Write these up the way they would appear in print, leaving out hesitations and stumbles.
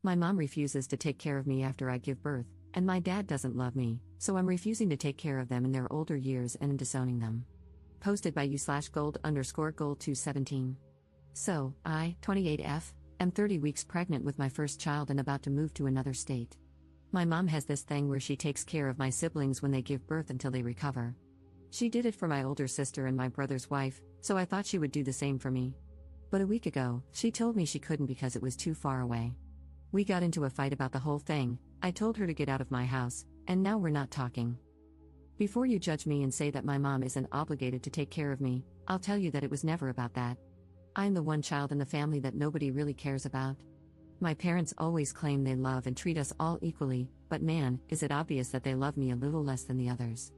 My mom refuses to take care of me after I give birth, and my dad doesn't love me, so I'm refusing to take care of them in their older years and disowning them. Posted by u/gold_gold217. So, I, 28F, am 30 weeks pregnant with my first child and about to move to another state. My mom has this thing where she takes care of my siblings when they give birth until they recover. She did it for my older sister and my brother's wife, so I thought she would do the same for me. But a week ago, she told me she couldn't because it was too far away. We got into a fight about the whole thing. I told her to get out of my house, and now we're not talking. Before you judge me and say that my mom isn't obligated to take care of me, I'll tell you that it was never about that. I'm the one child in the family that nobody really cares about. My parents always claim they love and treat us all equally, but man, is it obvious that they love me a little less than the others.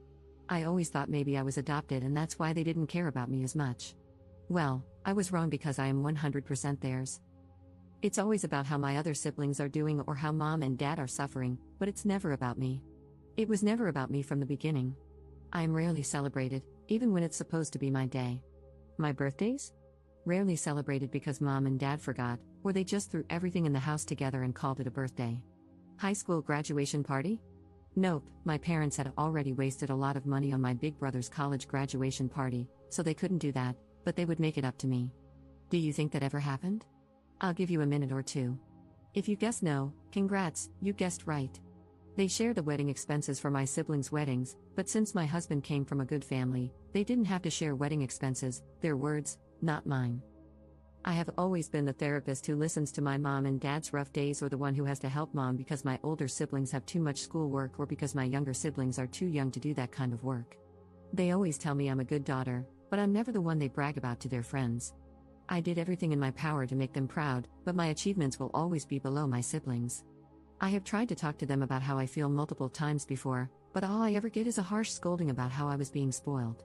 I always thought maybe I was adopted and that's why they didn't care about me as much. Well, I was wrong because I am 100% theirs. It's always about how my other siblings are doing or how mom and dad are suffering, but it's never about me. It was never about me from the beginning. I am rarely celebrated, even when it's supposed to be my day. My birthdays? Rarely celebrated because mom and dad forgot, or they just threw everything in the house together and called it a birthday. High school graduation party? Nope, my parents had already wasted a lot of money on my big brother's college graduation party, so they couldn't do that, but they would make it up to me. Do you think that ever happened? I'll give you a minute or two. If you guess no, congrats, you guessed right. They shared the wedding expenses for my siblings' weddings, but since my husband came from a good family, they didn't have to share wedding expenses, their words, not mine. I have always been the therapist who listens to my mom and dad's rough days or the one who has to help mom because my older siblings have too much schoolwork or because my younger siblings are too young to do that kind of work. They always tell me I'm a good daughter, but I'm never the one they brag about to their friends. I did everything in my power to make them proud, but my achievements will always be below my siblings. I have tried to talk to them about how I feel multiple times before, but all I ever get is a harsh scolding about how I was being spoiled.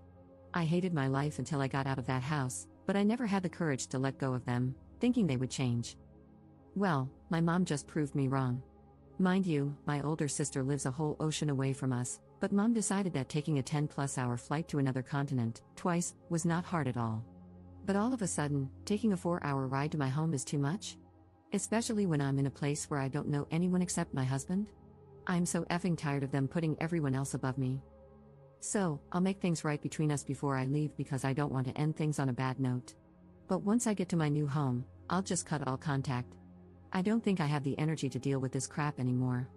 I hated my life until I got out of that house, but I never had the courage to let go of them, thinking they would change. Well, my mom just proved me wrong. Mind you, my older sister lives a whole ocean away from us, but mom decided that taking a 10+ hour flight to another continent, twice, was not hard at all. But all of a sudden, taking a 4-hour ride to my home is too much? Especially when I'm in a place where I don't know anyone except my husband? I'm so effing tired of them putting everyone else above me. So, I'll make things right between us before I leave because I don't want to end things on a bad note. But once I get to my new home, I'll just cut all contact. I don't think I have the energy to deal with this crap anymore.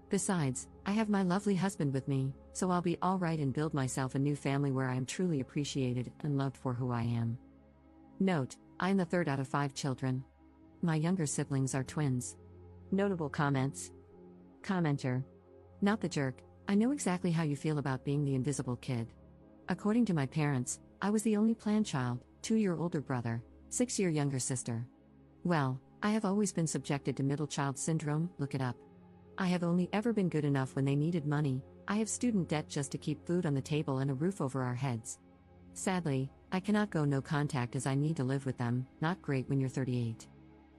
Besides, I have my lovely husband with me, so I'll be alright and build myself a new family where I am truly appreciated and loved for who I am. Note, I'm the third out of 5 children. My younger siblings are twins. Notable comments. Commenter. Not the jerk, I know exactly how you feel about being the invisible kid. According to my parents, I was the only planned child, 2-year older brother, 6-year younger sister. Well, I have always been subjected to middle child syndrome, look it up. I have only ever been good enough when they needed money. I have student debt just to keep food on the table and a roof over our heads. Sadly, I cannot go no contact as I need to live with them, not great when you're 38.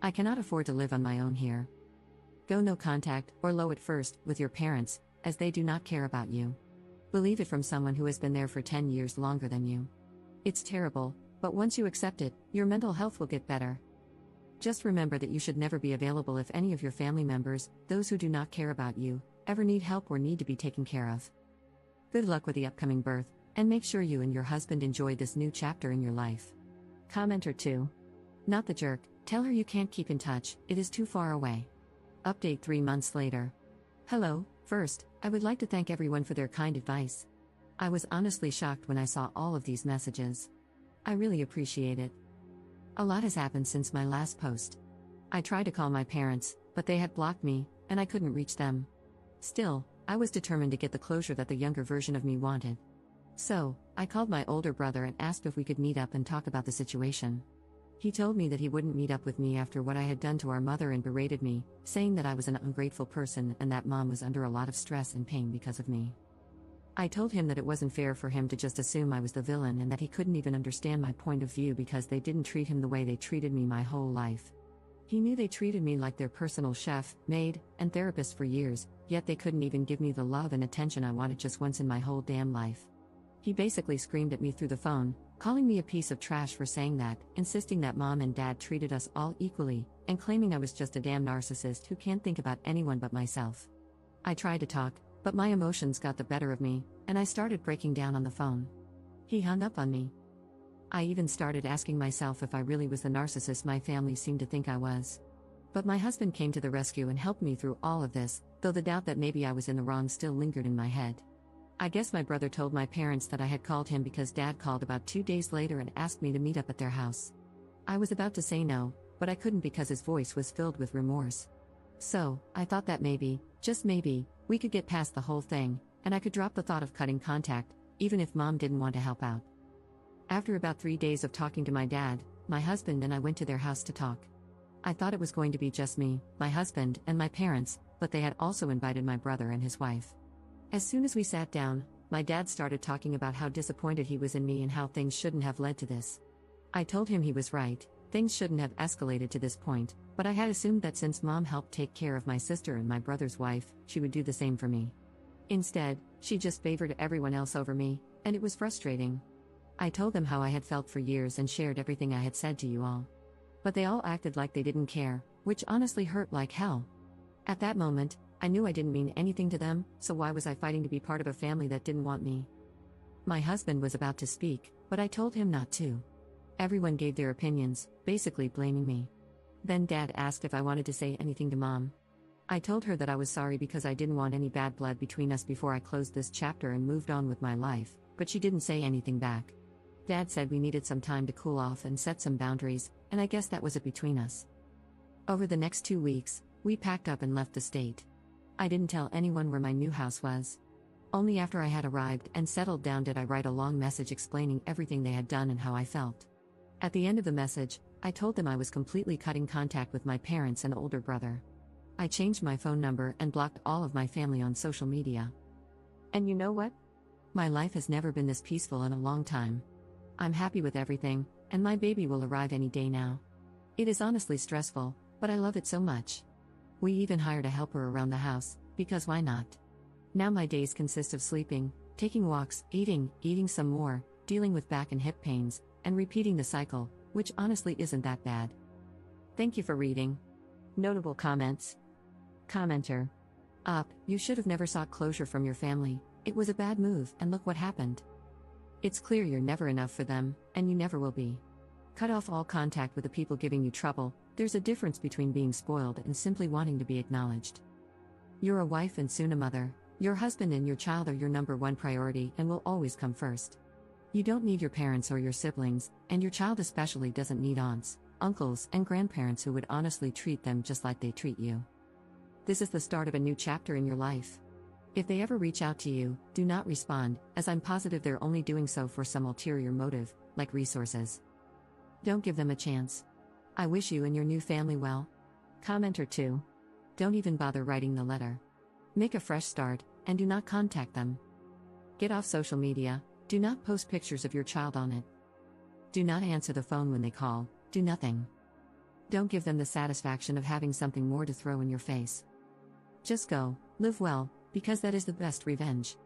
I cannot afford to live on my own here. Go no contact, or low at first, with your parents, as they do not care about you. Believe it from someone who has been there for 10 years longer than you. It's terrible, but once you accept it, your mental health will get better. Just remember that you should never be available if any of your family members, those who do not care about you, ever need help or need to be taken care of. Good luck with the upcoming birth, and make sure you and your husband enjoy this new chapter in your life. Commenter 2. Not the jerk, tell her you can't keep in touch, it is too far away. Update 3 months later. Hello, first, I would like to thank everyone for their kind advice. I was honestly shocked when I saw all of these messages. I really appreciate it. A lot has happened since my last post. I tried to call my parents, but they had blocked me, and I couldn't reach them. Still, I was determined to get the closure that the younger version of me wanted. So, I called my older brother and asked if we could meet up and talk about the situation. He told me that he wouldn't meet up with me after what I had done to our mother and berated me, saying that I was an ungrateful person and that mom was under a lot of stress and pain because of me. I told him that it wasn't fair for him to just assume I was the villain and that he couldn't even understand my point of view because they didn't treat him the way they treated me my whole life. He knew they treated me like their personal chef, maid, and therapist for years, yet they couldn't even give me the love and attention I wanted just once in my whole damn life. He basically screamed at me through the phone, calling me a piece of trash for saying that, insisting that mom and dad treated us all equally, and claiming I was just a damn narcissist who can't think about anyone but myself. I tried to talk, but my emotions got the better of me, and I started breaking down on the phone. He hung up on me. I even started asking myself if I really was the narcissist my family seemed to think I was. But my husband came to the rescue and helped me through all of this, though the doubt that maybe I was in the wrong still lingered in my head. I guess my brother told my parents that I had called him because Dad called about 2 days later and asked me to meet up at their house. I was about to say no, but I couldn't because his voice was filled with remorse. So, I thought that maybe, just maybe, we could get past the whole thing, and I could drop the thought of cutting contact, even if Mom didn't want to help out. After about 3 days of talking to my dad, my husband and I went to their house to talk. I thought it was going to be just me, my husband, and my parents, but they had also invited my brother and his wife. As soon as we sat down, my dad started talking about how disappointed he was in me and how things shouldn't have led to this. I told him he was right, things shouldn't have escalated to this point, but I had assumed that since Mom helped take care of my sister and my brother's wife, she would do the same for me. Instead, she just favored everyone else over me, and it was frustrating. I told them how I had felt for years and shared everything I had said to you all. But they all acted like they didn't care, which honestly hurt like hell. At that moment, I knew I didn't mean anything to them, so why was I fighting to be part of a family that didn't want me? My husband was about to speak, but I told him not to. Everyone gave their opinions, basically blaming me. Then Dad asked if I wanted to say anything to Mom. I told her that I was sorry because I didn't want any bad blood between us before I closed this chapter and moved on with my life, but she didn't say anything back. Dad said we needed some time to cool off and set some boundaries, and I guess that was it between us. Over the next 2 weeks, we packed up and left the state. I didn't tell anyone where my new house was. Only after I had arrived and settled down did I write a long message explaining everything they had done and how I felt. At the end of the message, I told them I was completely cutting contact with my parents and older brother. I changed my phone number and blocked all of my family on social media. And you know what? My life has never been this peaceful in a long time. I'm happy with everything, and my baby will arrive any day now. It is honestly stressful, but I love it so much. We even hired a helper around the house, because why not? Now my days consist of sleeping, taking walks, eating some more, dealing with back and hip pains, and repeating the cycle, which honestly isn't that bad. Thank you for reading. Notable comments. Commenter. You should have never sought closure from your family. It was a bad move, and look what happened. It's clear you're never enough for them, and you never will be. Cut off all contact with the people giving you trouble. There's a difference between being spoiled and simply wanting to be acknowledged. You're a wife and soon a mother. Your husband and your child are your number one priority and will always come first. You don't need your parents or your siblings, and your child especially doesn't need aunts, uncles, and grandparents who would honestly treat them just like they treat you. This is the start of a new chapter in your life. If they ever reach out to you, do not respond, as I'm positive they're only doing so for some ulterior motive, like resources. Don't give them a chance. I wish you and your new family well. Commenter 2. Don't even bother writing the letter. Make a fresh start, and do not contact them. Get off social media, do not post pictures of your child on it. Do not answer the phone when they call, do nothing. Don't give them the satisfaction of having something more to throw in your face. Just go, live well, because that is the best revenge.